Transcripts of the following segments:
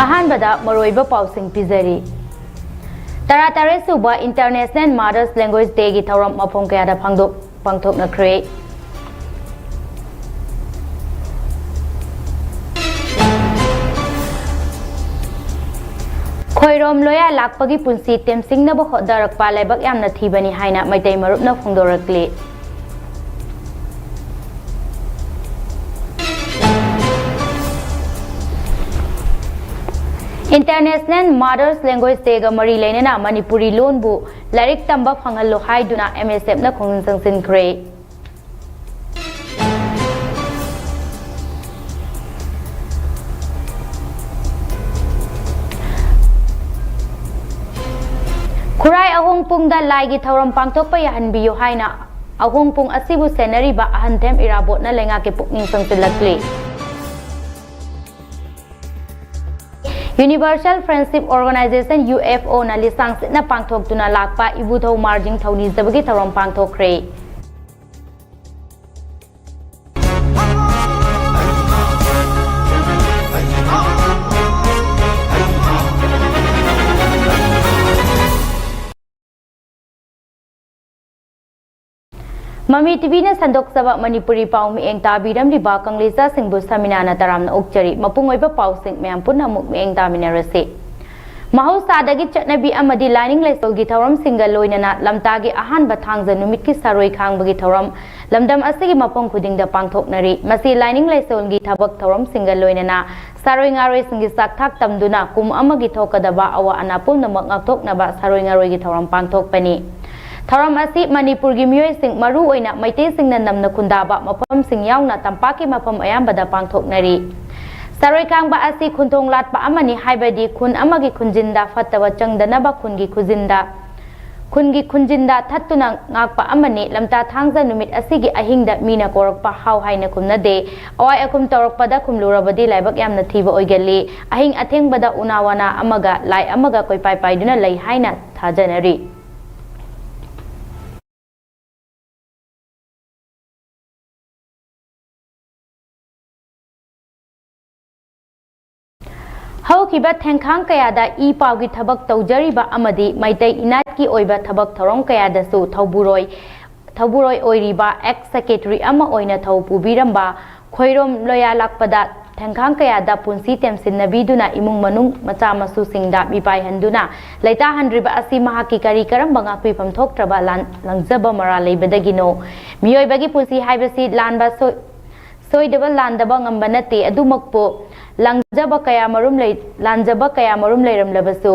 अहानबदा मरोइबा पाउसिंग पिजरी तरातरे सुबा international mother's language day की थौरम मफम कयादा पांगथोकनख्रे खोइरोम लोया लाकपगी पुंसी तेमसिंगनब होदरकपा लेबक यामना थीबनी हाइना Meitei मरुपना फोंदोरकले international mother's language day गा मरी लेना मणिपुरी लोन बु लाइरिक तंबा फंगलो हाइदुना MSF ना खोंगिन संसिनख्रे खुराई अहोंग पुंगदा लाइगी थौरम पांगथोकपा याहनबियो हाइना अहोंग पुंग असिबु सेनरीबा अहनथेम इराबोटना लेंगा के पुकनिंग संसिलक्ले यूनिवर्सल फ्रेंडशिप ऑर्गेनाइजेशन UFO ना लिसांग सिना पांगथोकतुना लाकपा इबुथौ मार्जिंग थौनी जबगी थौरम पांगथोकख्रे ममी टीवी ने संदोक्सबा मणिपुरी पाउ मिएंग ताबिरम लिबा कंगलेसा सिंगबु समिना ना तरामना उक्चरी मपुंग ओइबा पाउ सिंग मयाम पुन्ना मुक मिएंग तामिनरसे महौसादगी चटनबी अमदी लाइनिंग लेसोलगी थौरम सिंगल लोइनना लमतागी अहान बथांगज नुमितकी सरोय खांगबगी थौरम लमदम असिगी मपुंग खुदिंगदा पांगथोकनरी मसी लाइनिंग लेसोलगी थबक थौरम सिंगल लोइनना सरोय ngaroy singi sakthak tamduna kum amagi thokadaba awa ana pumnamak ngakthoknaba सरोय ngaroy gi थौरम पांगथोकपनी थौरम असी मणिपुर की मियोय सिंग मरु ओइना मैते सिंगना नमना खुंदाबा मफम सिंग यावना तंपाकी मफम अयामबदा पांगथोकनरी सरोय कांगबा असी खुंथोंग लाटपा अमनी हाइबदी खुन अमगी खुंजिंदा फतवा चंगदनबा खुनगी खुंजिंदा थत्तुना ngakpa amani lamta thangza numit asigi ahingda mina korakpa haw haina kumnade awai akum torokpada kumlurabadi laibak yamna thiba oigali ahing athengbada unawana amaga lai amaga koi pai pai duna lai haina thajanari हौकिबा थेंखांग कयादा ई पावगी थबक तौजरीबा अमदी मैतै इनात की ओइबा थबक थौरम कयादसु थौबुरोय ओइरिबा x secretary अमा ओइना थौ पुबिरंबा खोइरोम लोया लाकपदा थेंखांग कयादा पुंसी तेमसिनबीदुना इमुंग मनुंग मचा मसु सिंगदा मिपाय हंदुना लैता हंड्रिबा असी महाकी करी करम बंगापीफम थोकत्रबा लंगजबा मरा लेबदगिनो मियोइबगी पुंसी हाइबसी लानबा सोइदबा लांदबा ngamba nate adumakpo langjaba kaya marum leiramlabsu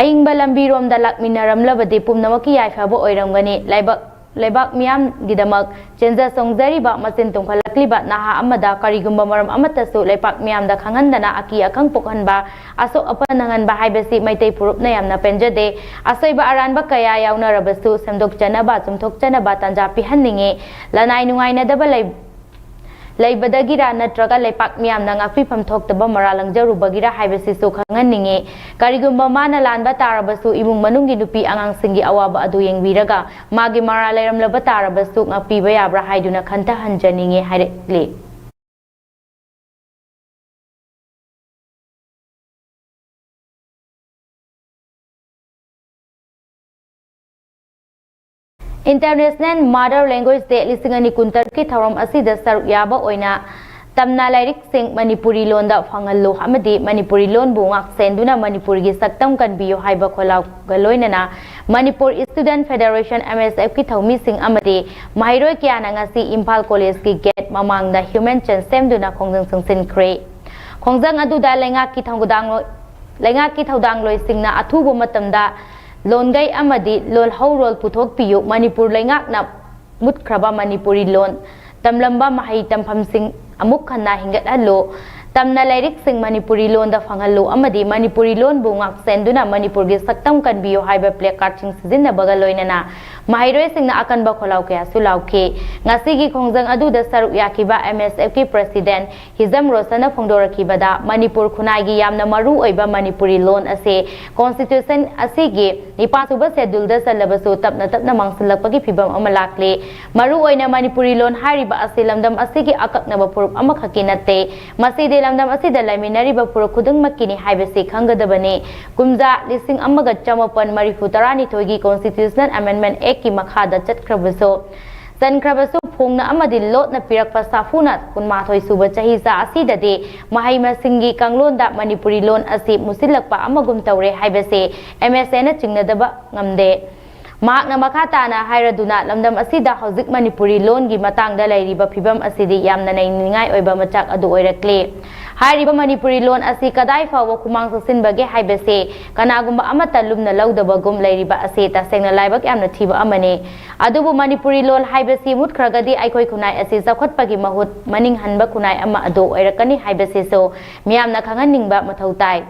aingba lambirom da lakminaramlabadi pumnamaki yaifaba oiramgani laibak miyam gidamak chenja songjariba machin tungkhalakliba naha amada karigumba maram amatasu laipak miyam da khangandana aki akang pokhanba asok apananganba haibasi maitai purupna yamna penjade asoiba aranba kaya yaunarabasu semdokchanaba chumthokchanaba tanja pihanninge lanai nungaina daba leibadagira natraga leipak miyam na ngakpifam thoktaba maralangjrubagira haibasi su khanganninge karigumba mana lanba tarabasu imung manungi nupi angang singi awaba adu yengbiraga magi mara leiramlaba tarabasu ngakpiba yabra haiduna khanta hanjaninge hairele international mother language day लिसिंगनी कुंतर की थौरम असिदा सरुक याबा ओइना तमना लाइरिक सिंग मणिपुरी लोन दा फंगल्लो हमदी मणिपुरी लोन बु ngak senduna मणिपुर की सक्तम कनबियो हाइबा खोलाव गलोइनना मणिपुर स्टूडेंट फेडरेशन MSF की थौमी सिंग अमदी माहिरोय कियाना ngasi इम्फाल कॉलेज की गेट ममांग दा ह्यूमन चेंज सेमदुना खोंजंग संसिनख्रे खोंजंग अदुदा लेंगा की थौदांग लोय सिंगना अथुबो मतमदा लोनगई अमदी लोल हौरोल पुथोक पियु मणिपुर लेंगाकना मुतख्रबा मणिपुरी लोन तमलंबा महै तमफम सिंग अमुक खन्ना हिंगत हल्लो तमना लाइरिक सिंग मणिपुरी लोन दा फंगल्लो अमदी मणिपुरी लोन बु ngak senduna मणिपुर गे सक्तम कनबियो हाइबा प्ले कार्ड सिंग सिजिन बगल लोइनना mahairoisingna akanba kholau kaya sulauki ngasigi khongjang aduda saruk yakiba MSF ki president Hizam Rosana phongdorakibada Manipur khunai yamna maru oiba Manipuri loan ase constitution asigi nipa suba schedule da salabasu tapna mangsilakpagi phibam ama lakle maru oina Manipuri loan hariba ase lamdam asigi akaknaba purup ama khakinate maside lamdam asida laiminari ba purup khudung makini haibase khangadabane kumja lising amaga chamapan marifutarani thoigi constitutional amendment act ki makhada chatkrabaso Sankrabasu phongna amadi lotna pirakpa safuna kunmathoi suba chahiza asidade mahima singi kanglonda Manipuri loan asi musilakpa amagum tawre haibase MSN na chingnadaba ngamde Mahakna makhatana hairaduna lamdam asida hauzik Manipuri loan gi matangda lairiba phibam asidi yamna nainingai oiba machak adu oirakle Hairiba Manipuri loan asi kadai fawa kumang sasinbage haibase kanagumba amata lumna laudaba gum lairiba ase tasengna laibak yamna thiba amane adubu Manipuri loan haibase mutkragadi aikoi kunai ase zakhatpagi mahut maning hanba kunai ama adu oirakani haibase so miyamna khanganingba mathautai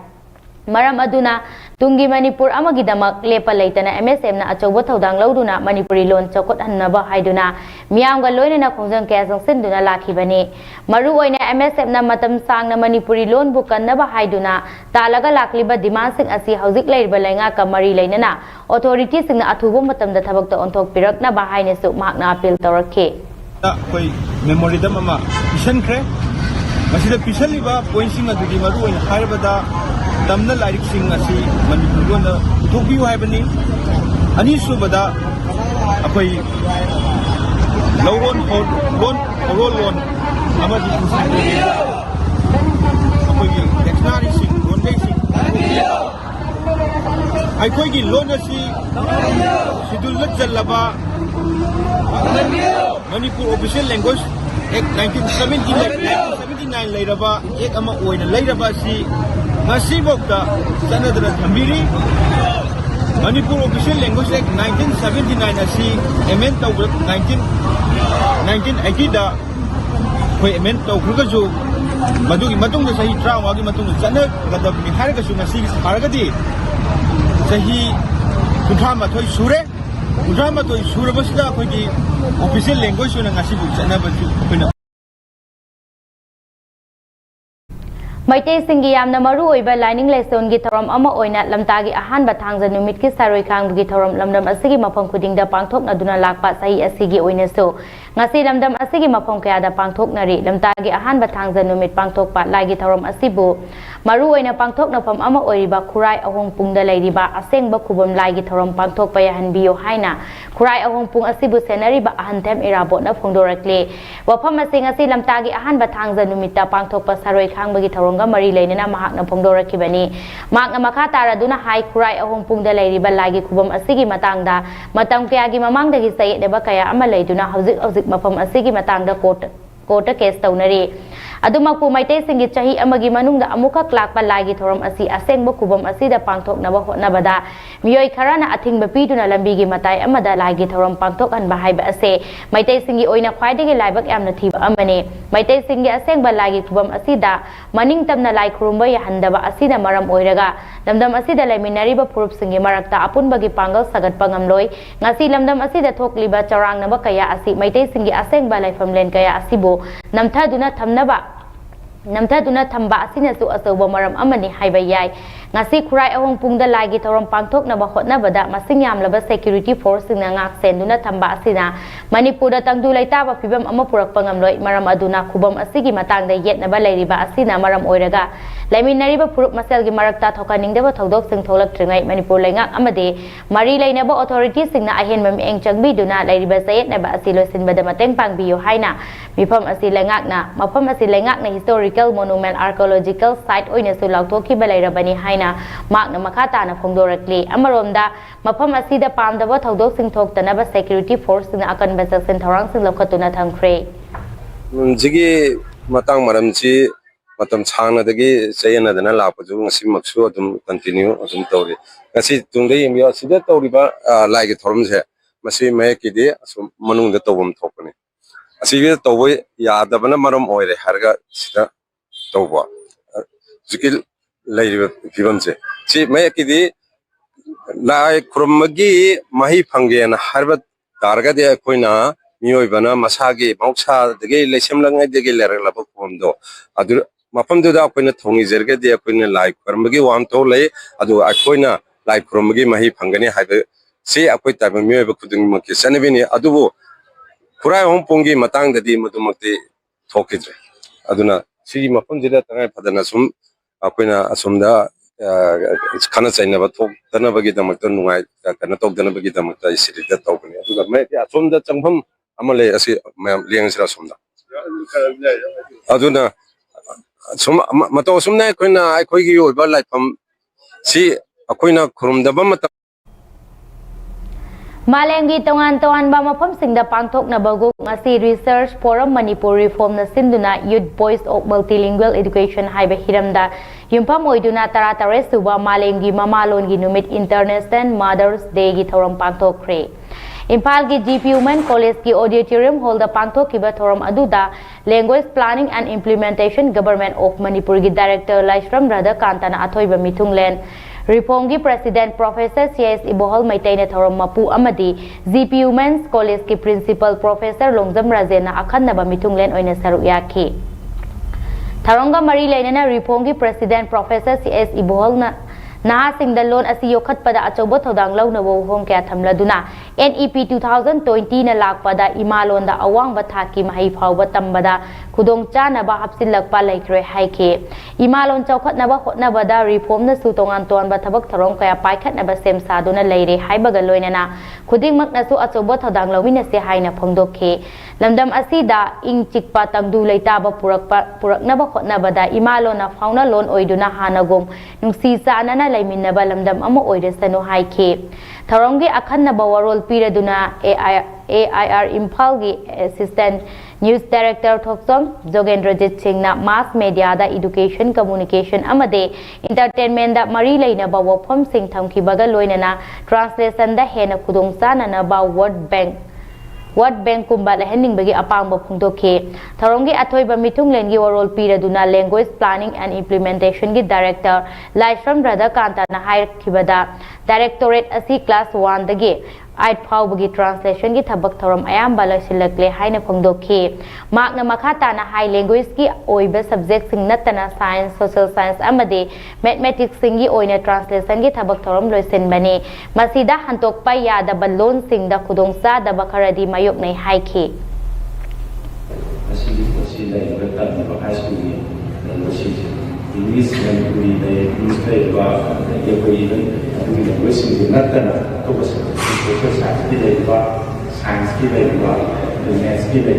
Maram aduna tungi Manipur amagidamak lepa leitana MSM na achobo thodang lauduna Manipuri loan chokot hannaba haiduna miyamga loinana khongjang kaya sangsin duna lakhibani maru oina MSM na matam sangna Manipuri loan bu kannaba haiduna talaga lakliba demand sing asi hauzik leiriba lainga ka mari leinana authority singna athubo matamda thabakta onthok pirakna ba haine su mahakna appeal tawrakhe koi memory dam ama mission kre masida pisaliba point sing adudi maru oina haibada Tamna lirik sing asi Manipur loan na uthopiu haibani ani subada apai loan amadi apai dictionary sing loan sing ai koi gi loan asi schedule jalaba Manipur official language Act 1979 lairaba ek ama oina lairaba si Masibokta Sanadra Thambiri Manipur Official Language Act 1979 asi amend tawra 1980 da khoi amend tawkhruga ju madugi matungda sahi trauma gi matungda chana gadabni harga su ngasi haragadi sahi kunthama thoi sure kunthama thoi surabasida khoi gi official language na ngasi bu chana baju khoi Maitei singi yamna maru oiba lining lesson gi thoram ama oina lamtagi ahanba thangja numit ki saroi khang gi thoram lamdam asigi mafam khudingda pangthok na duna lakpa sahi asigi oina so ngasi lamdam asigi mafam kaya da pangthok nari lamtagi ahanba thangja numit pangthok pa lagi thoram asibu maru oina pangthok na pham ama oiriba khurai ahong pungda lairiba asengba khubam lagi thoram pangthok pa yahan biyo haina khurai ahong pung asibu senariba ahanthem irabo na phongdorakle wafam asing asi lamtagi ahanba thangja numita pangthok pa saroi khang gi thoram Mari lainana mahakna phongdorakibani mahakna makha taraduna hai khurai ahong pungda lairiba lagi khubam asigi matangda matam kayagi mamangdagi sayedeba kaya ama laiduna hauzik mafam asigi matangda court case taunari adumakpu maitei singi chahi amagi manungda amuka klakpa lagi thoram asi asengba khubam asida pangthoknaba hotnabada miyoi kharana athingba piduna lambigi matai amada lagi thoram pangthok anba haiba ase maitei singi oina khwaidagi laibak yamna thiba amane maitei singi asengba lagi khubam asida maning tamna lai khurumba yahandaba asida maram oiraga lamdam asida laiminariba purup singi marakta apunbagi pangal sagatpa ngamloi ngasi lamdam asida thokliba charangnaba kaya asi maitei singi asengba laifamlen kaya asibo namthaduna thamba asina su asoba maram amani haiba yai ngasi khurai ahong pungda lagi thoram pangthoknaba hotnabada masing yamlaba security force singna ngak senduna thamba asina Manipurda tangdu laitaba phibam ama purakpa ngamloi maram aduna khubam asigi matangda yetnaba lairiba asina maram oiraga laiminariba purup maselgi marakta thokaningdaba thodok sing tholak tringai Manipur laingak amade mari lainaba authority singna ahenba mieng changbiduna lairiba sayetnaba asilo sinbada mateng pangbiyo haina mifam asi laingakna historical monument archaeological site oina su lauthoki balairabani haina makna makhatana phongdorakli amaromda mafam asida pamdaba thodok sing thoktanaba security force na akan basasen thorang sing lokhatuna thamkhre jigi matang maramchi matam changna dagi chayana dana lapaju ngasi maksu adum continue adum tawri ngasi tungde yimyo sida tawriba laigi thorum se masi may kidi asum manung da tawum thokani asigi tawoi yadabana maram oire harga sida tawba jikil lairiba phibamse si may kidi lai khurumagi mahi phangena harba ꯇꯥꯔꯒꯗꯤ ꯑꯩꯈꯣꯏꯅ ꯃꯤꯑꯣꯏꯕꯅ ꯃꯁꯥꯒꯤ ꯃꯍꯧꯁꯥꯗꯒꯤ ꯂꯩꯁꯦꯝꯂꯉꯩꯗꯒꯤ ꯂꯩꯔꯛꯂꯕ ꯈꯨꯕꯝꯗꯣ ꯑꯗꯨ ꯃꯐꯝꯗꯨꯗ ꯑꯩꯈꯣꯏꯅ ꯊꯧꯅꯤꯖꯔꯒꯗꯤ ꯑꯩꯈꯣꯏꯅ ꯂꯥꯏ ꯈꯨꯔꯨꯝꯕꯒꯤ ꯋꯥꯍꯟꯊꯣꯛ ꯂꯩ ꯑꯗꯨꯒ ꯑꯩꯈꯣꯏꯅ ꯂꯥꯏ ꯈꯨꯔꯨꯝꯕꯒꯤ ꯃꯍꯩ ꯐꯪꯒꯅꯤ ꯍꯥꯏꯕꯁꯤ ꯑꯩꯈꯣꯏ ꯇꯥꯏꯕꯪ ꯃꯤꯑꯣꯏꯕ ꯈꯨꯗꯤꯡꯃꯛꯀꯤ ꯆꯠꯅꯕꯤꯅꯤ ꯑꯗꯨꯕꯨ ꯈꯨꯔꯥꯏ ꯑꯍꯨꯝꯄꯣꯡꯒꯤ ꯃꯇꯥꯡꯗꯗꯤ ꯃꯗꯨꯃꯛꯇꯤ ꯊꯣꯛꯈꯤꯗ꯭ꯔꯦ ꯑꯗꯨꯅ ꯁꯤꯒꯤ ꯃꯐꯝꯁꯤꯗ ꯇꯉꯥꯏ ꯐꯗꯅ ꯁꯨꯝ ꯑꯩꯈꯣꯏꯅ ꯑꯁꯣꯝꯗ ꯈꯟꯅ ꯆꯩꯅꯕ ꯊꯣꯛꯇꯅꯕꯒꯤꯗꯃꯛꯇ ꯀꯩꯅꯣ ꯇꯧꯗꯅꯕꯒꯤꯗꯃꯛꯇ ꯑꯩ ꯁꯤꯗ ꯇꯧꯕꯅꯤ ꯑꯗꯨꯒ ꯑꯁꯣꯝꯗ ꯆꯪꯐꯝ ꯑꯃ ꯂꯩ ꯑꯁꯤ ꯃꯌꯥꯝ ꯂꯦꯡꯁꯤꯔ ꯑꯁꯣꯝꯗ ꯑꯗꯨꯅ ꯁꯨꯝ ꯃꯇꯧ ꯑꯁꯨꯝꯅ ꯑꯩꯈꯣꯏꯅ ꯑꯩꯈꯣꯏꯒꯤ ꯑꯣꯏꯕ ꯂꯥꯏꯐꯝ ꯁꯤ ꯑꯩꯈꯣꯏꯅ ꯈꯨꯔꯨꯝꯗꯕ ꯃꯇꯝ Malengi tongan-tongan ba mafamsingda pangthoknabaguk ngasi research forum Manipur reform na sinduna youth voice of multilingual education haiba hiramda yumpham oiduna taratare suba malengi mamalongi numit international mothers day gi thoram pangthokre Impal ki GP Women College ki auditorium hall da pangthokkiba thoram aduda language planning and implementation government of Manipur gi director Laishram Radha Kantana athoiba mithunglen Reform ki President Professor C.S. Ibohol Maitayna Thorom Mapu Amadi GP Women's College ki Principal Professor Longjam Rajena Akhanaba Mitunglen Oina Saruk Yaki Tharonga Mari Lainana Reform ki President Professor C.S. Ibohol na Nahasing da loan asi yokhat pada achobo thodang lau na hong kaya thamladuna NEP 2020 na lakpada imalon da awang bathaki mahai phawba tambada khudong chana ba hapsilak pa laikre haike imalon chawkhat na ba hotna bada reform na sutongan ton ba thabak tharong kaya paikhat na ba sem saduna leire haibaga loinana khuding mak na su achobo thodang lawin na se haina phongdokhe lamdam asida ing chikpa tangdu leita ba purakna ba hotna bada imalon na fauna loan oiduna hanagom nungsi sanana laiminaba lamdam ama oiresano haike tharongi akhanna warol piraduna AIR Impal gi Assistant News Director Thoksom Jogendrajit Singh na Mass Media da Education Communication amade Entertainment da mari leina ba wafam sing thamki baga loinana translation da hena khudong sana na ba World Bank kumba lehening bagi apang ba phungdokhe tharongi athoiba mithunglen gi warol piraduna language planning and implementation gi director Laishram Radha Kanta na hair khibada directorate asi class 1 dagi 8 phawbagi translation gi thabak thoram ayamba lasilakle haina phungdokhe makna makhata na high language gi oiba subject sing natana science social science amade mathematics sing gi oina translation gi thabak thoram loisen bani masida hantok pa yada balon sing da khudong sa da bakharadi mayok nei haike English dan budaya Indonesia dia berikan dengan bahasa Indonesia atau bahasa Indonesia kita sains kita maths kita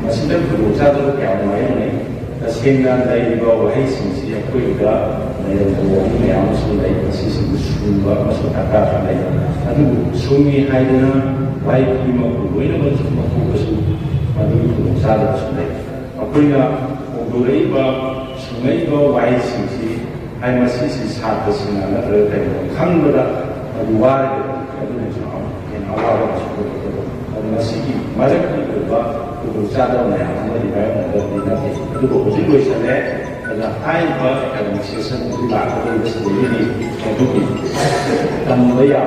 masih dalam berusaha untuk yang lain sehingga dari bawah sisi aku juga dalam bawah yang sudah sisi sumber masuk kata lain tapi sumi hanya baik lima puluh ini masuk fokus pada berusaha sudah aku yang beberapa Sungai ko wai sisi hai masih satu singa na terkait kangbera luar itu macam yang awal masuk itu masih macam itu berusaha dalam yang ada di bawah itu berusaha berusaha ada hai ada masih satu lagi yang sendiri itu tambah ya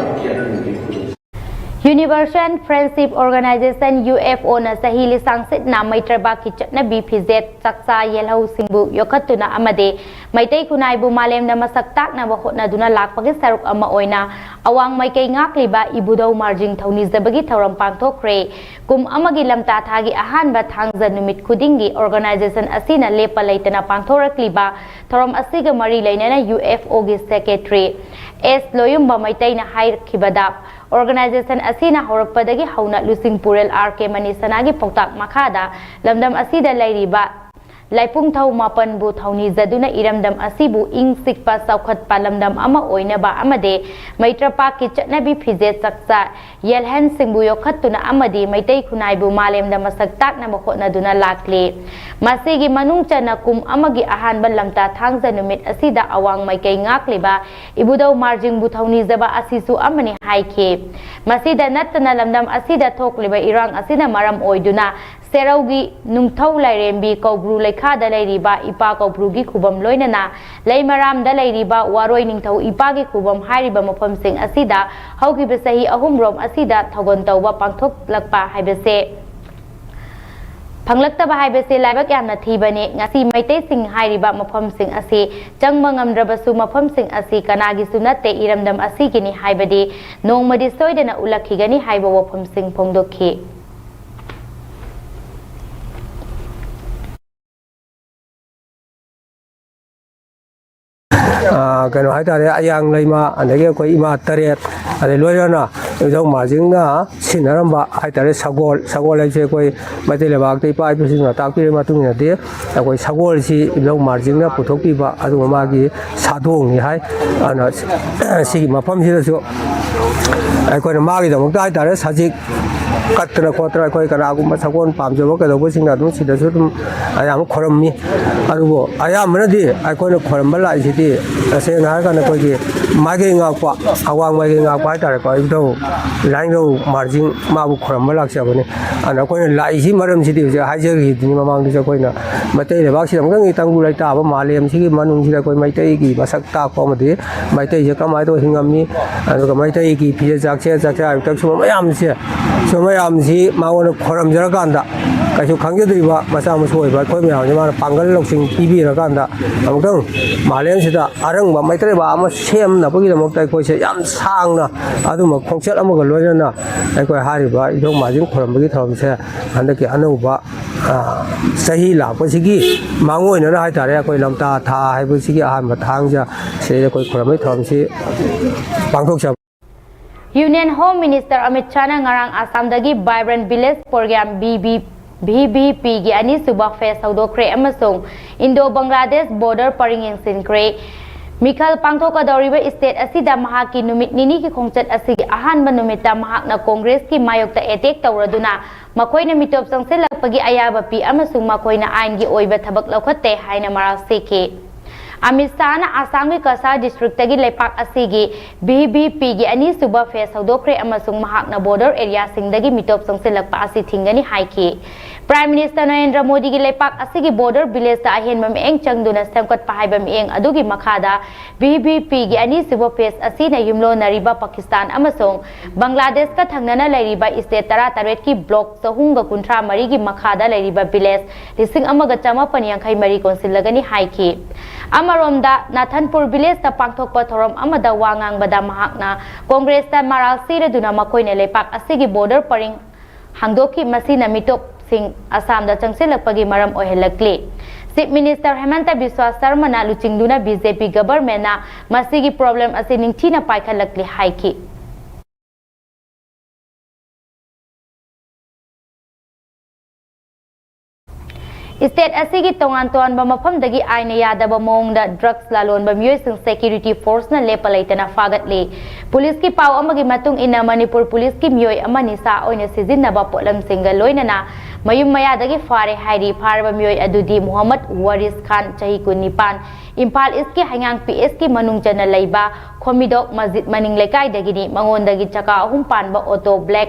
Universal Friendship Organization UFO na sahili sangsit na maitraba ki chatnabi phizet chaksa yelhau singbu yokhatuna amade maitai kunai bu malem na masaktak na bahotna duna lakpagi saruk ama oina awang maikai ngakliba ibudau marjing thawni zabagi thawram pangthokre kum amagi lamta thagi ahan ba thangza numit khudingi organization asina lepa leitana pangthorakliba thawram asiga mari leinana UFO gi secretary S loyumba maitai na hair khibada Organization asina horakpadagi hauna lusing purel RK mani sanagi pautak makhada lamdam asida lairiba laipung thau mapan bu thauni zaduna iramdam asibu ing sikpa saukhat palamdam ama oina ba amade maitrapa ki chatnabi phije saksa yelhan singbu yokhatuna amadi maitai khunai bu malemda masaktak na makhotna duna lakle masigi manung chana kum amagi ahan balamta thangza numit asida awang maikai ngakliba ibudau marjing bu thauni zaba asisu amani haike masida natna lamdam asida thokliba irang asina maram oiduna Seraugi Nungthau Lairembi Kaubru Lekhada Lairiba Ipa Kaubrugi Khubam Loinana Leimaram da Lairiba Waroi Ningthau Ipagi Khubam Hairiba Mafamsing Asida Haugiba Sahi Ahumrom Asida Thogon Tauba Pangthok Lakpa Haibase Panglakta Haibase Labak Yamna Thibane Ngasi Maite Sing Hairiba Mafamsing Asi Changmangam Drabasu Mafamsing Asi Kanagi Sunate Iramdam Asigini Haibadi Nongmadi Soidana Ulakigani Haiba Wafamsing Pongdoki Kano haitare ayang laima andage ko ima taret ade loirana jong marjingna sinaramba haitare sagol aise ko matele bagte pai pisina takpi matungna de ko sagol si jong marjingna puthokpi ba adu magi sadong ni hai ana si mapam si so ko magi da mukta haitare sajik Katana Kotra Koi Karagu Masakon Pamjo Kadobusing Adu Sidasum I am Korami Arubo I am ready I call a Korambala city saying Harkana Kogi Magging up Awang making up Pata Koido Lango Margin Mabu Korambala Savani and I call it Laisi Maram City Hajaki Nimamang Disakoina Mate Baxi Tangula Taba Maliam Sigi Manung Sirako Maiteki Basakta comedy Maite Yakamato Hingami and Maiteki Pizza Zaka Taxum so my amzi Mawan Koram Jaraganda Kashu Kangadriva Masam Soiba Koyama Pangal Loxing PB Raganda Among Malian Sida Arang Maitreba Amos Shem Napogi Mokta Kosha Yam Sangna Aduma Kongsel Amogaloyana Eko Hariba Dong Majin Korambi Tomse and the Anuba Sahila Posigi Mango in a Haitare Koilamta Ta Habusigi Hamatanga say the Korambi Tomsi Bangkok. Union Home Minister Amit Chana ngarang Assam dagi Vibrant Village Program BBP gi ani suba face haudokre amasung Indo-Bangladesh border paringing sinkre Mikhal Pangthoka Doriba State asida mahaki numit nini ki khongchat asigi ahanba numita mahakna Congress ki mayokta attack tawraduna makoina mitop sangselakpagi ayaba pi amasung makoina ain gi oiba thabak laukhatte haina maral seke Amisana Asami Kasa District Tagi Lepak Asigi BBP gi ani suba face haudokre amasung mahakna border area singdagi mitop sangselakpa asi thingani haiki Prime Minister Narendra Modi gi lepak asigi border village ta ahen mam eng changduna semkat pahaibam eng adugi makhada BBP gi ani suba face asina yumlo nariba Pakistan amasung Bangladesh ka thangnana lairiba state tara taret ki block sahunga kuntra mari gi makhada lairiba village lising amaga chama panyangkhai mari konsilagani haiki Amaromda Nathanpur village ta pangthokpa thorom amada wangang bada mahakna Congress ta maral sireduna makoine lepak asigi border paring hangdoki masina mitop sing Assam da changselakpagi maram ohelakli Chief Minister Hemanta Biswa Sarma na luchingduna BJP government na masigi problem ase ningthina paikhalakli haiki State asigi tongan mafam dagi aina yadaba mongda drugs lalon bamyoy sing security force na lepalaitana fagatli police ki pau amagi matung ina Manipur police ki myoy amani sa oina sizinaba polam singa loinana mayum maya dagi fare hairi farba myoy adudi Muhammad Waris Khan chahi kunipan Impal iski hangang PS ki manung chana laiba Khomidok Masjid maning lekai dagini mangon dagi chaka humpan ba auto black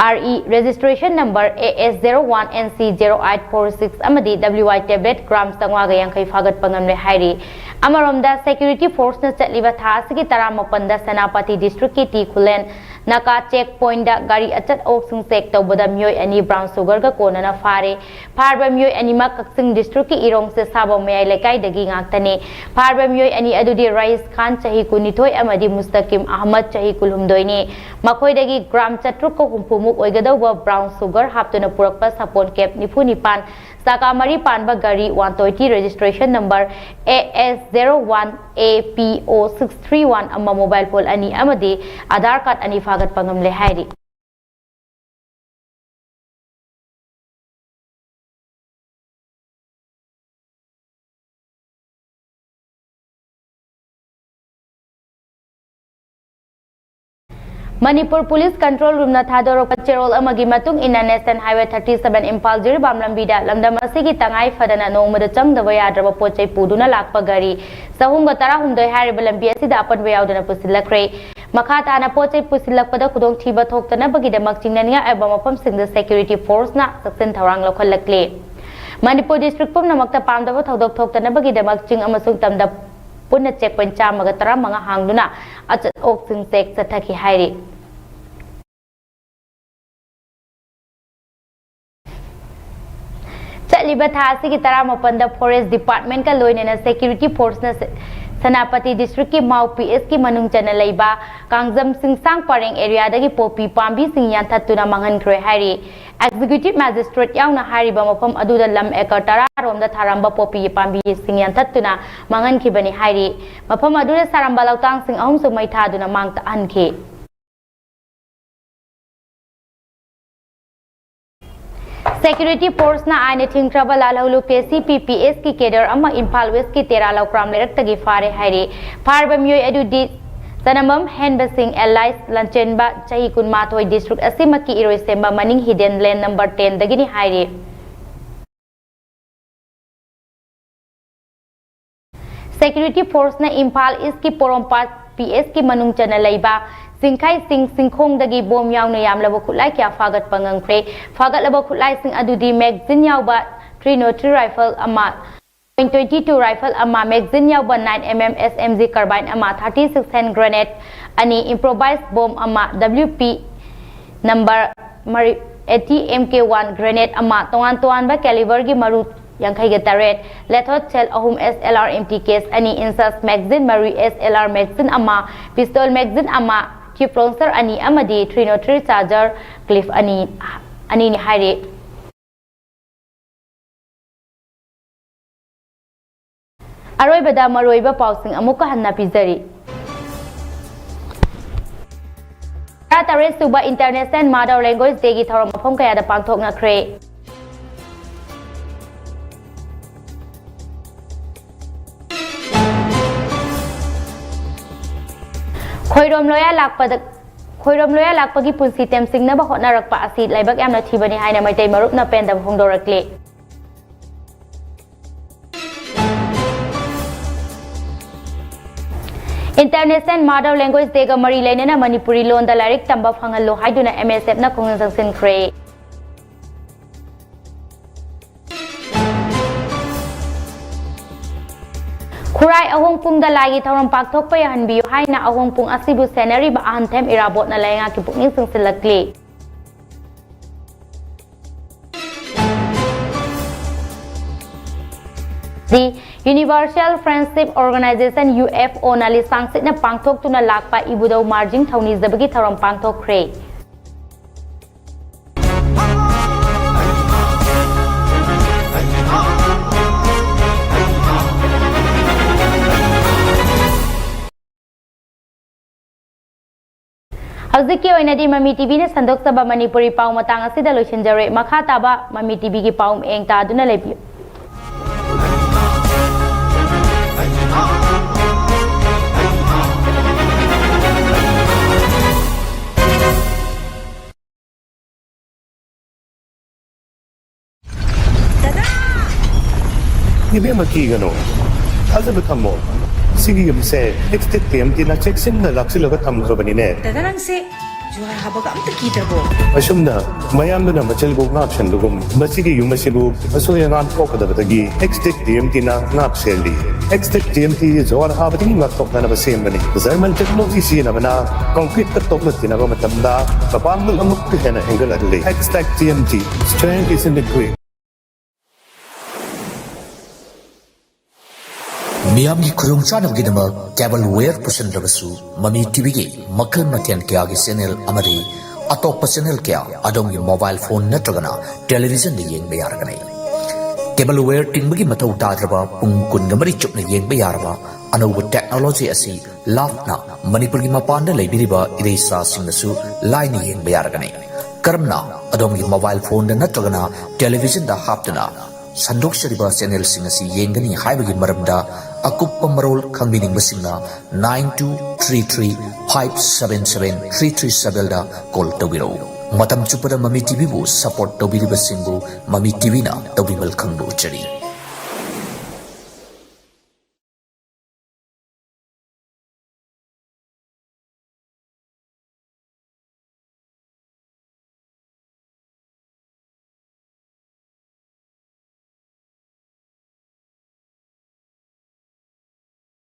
RE registration number AS01NC0846 amadi WI tablet gram sangwaga yangkai fagat pangamle hairi amaromda security force na chatliba tha asigi taramapanda Senapati district ki T Khulen naka checkpoint da gari achat ok sung check tawbada myoy ani brown sugar ga kona na fare farba myoy ani ma kaksing district ki irong se sabo mayai lekai dagi ngaktane farba myoy ani adudi Rais Khan chahi kunithoi amadi Mustaqim Ahmad chahi kulhumdoini makoi dagi gram chatruk ko humpumuk oigadawba brown sugar haptuna purakpa sapon cap nifunipan Saka Mari Panba Gari 120 registration number AS01APO631 amma mobile phone ani amadi Aadhaar card ani fagat pangamle hairi Manipur Police Control Room na thadorok patrol amagi matung ina National Highway 37 Impal Jiribam lambida lamdam asigi tangai fadana nongmada changdaba yadraba pochai puduna lakpa gari sahumga tarahumdoi hariba lambi asida apan wayaudana pusilakre Makha tana pochai pusilakpada khudong thiba thoktana bagidamak chingnania eba mafamsingda security force na saksen thawrang lokhallakle Manipur district pumnamakta pamdaba thodok thoktana bagidamak ching amasung tamda punna checkpoint chamaga taramanga hangduna achat ok sing check chathaki hairi Chaliba thasi ki taramapanda forest department ka loinena security force na Sanapati district ki Mau PS ki manung chana leiba Kangjam Singsang Pareng area dagi popi pambi sing yan thattuna mangan khre hairi executive magistrate yauna hariba mafam aduda lam ekar tara romda tharamba popi pambi sing yan thattuna mangan khibani hairi mafam aduda saramba lautang sing ahum sumai thaduna mangta anke Security force na aine thingtraba lalhulu ke CPPS ki cadre ama Imphal West ki 13 laukram lerak tagi fare haire farba myoi adudi sanamam Henbasing Allies Lanchenba chahi kunmathoi district asima ki iroi semba maning hidden land number 10 dagini haire Security force na Imphal East ki Porompat PS ki manung chana laiba Singkai sing singkhong dagi bom yaung na yam labo khulai kya fagat pangang pre fagat labo khulai sing adudi magazine yaw ba 303 rifle ama .22 rifle ama magazine yaw ba 9mm SMG carbine ama 36 hand grenade ani improvised bomb ama WP number 80 MK1 grenade ama tongan ba caliber gi maru Yankai Gataret, Lethot Shell Ahum SLR empty case, ani insas magazine Marie SLR magazine ama, pistol magazine ama, Tube Pronser ani amadi 303 charger, cliff ani ni haire. Aroi bada maroi ba pausing amuka hanna pizari. Tare suba International Mother Language Day gi thorom mafam kaya da pangthok na kre. Khoirom loya lakpagi punsi tem singna ba hotna rakpa asi laibak yamna thibani haina maitai marup na pendam hongdorakle International Mother Language Day ga mari lainena Manipuri lon da larik tamba phangallo haiduna MSF na khongan sangsin khre Kurai ahong pung da lagi thorom pakthok pa yahan biyo hai na ahong pung asibu senary ba ahantem irabot na lainga ki pukning singsilakli The Universal Friendship Organization UFO na lisangsit na pangthok tuna lakpa ibudaw marjing thawni zabagi thorom pangthok kre Haziki oinadi Mami TV ne sandok saba Manipuri pau matang asida loisinjare makha taba Mami TV gi pau eng ta duna lebi Ibe makigano Alza betamo Sige yumse next time tina check sim na laksi loga thamlo banine Dadarang se juhar habaga amta kidrabo Asumna mayam na machel go ngap shan lugum masigi yumasibu asoya ngan kokada batagi next time tina ngap selli next time ti jor habati ngap tok na basem bani German technology si na bana concrete ka tok na tina ba matamda papam ng amuk ka na angle adli next TMT strength is in the green Miyamgi kurung chanam gidama cable ware pusan rabasu Mami TV gi makal matian kya gi channel amari atop channel kya adom gi mobile phone natragana television ni yeng bayar ganai cable ware tinbagi matau tadraba pung kun gamari chupna yeng bayar ba anoba technology asi lafna Manipur gi mapanda leibiriba iresa singnasu line yeng bayar ganai karamna adom gi mobile phone natragana television da haptana Sandok Shariba channel singasi yengani haibagi maramda akuppa marol khangbining basingna 9233577337 da call tawiro matam chupada Mami TV bu support tawbiri basingbu Mami TV na tawbimal khangbu chari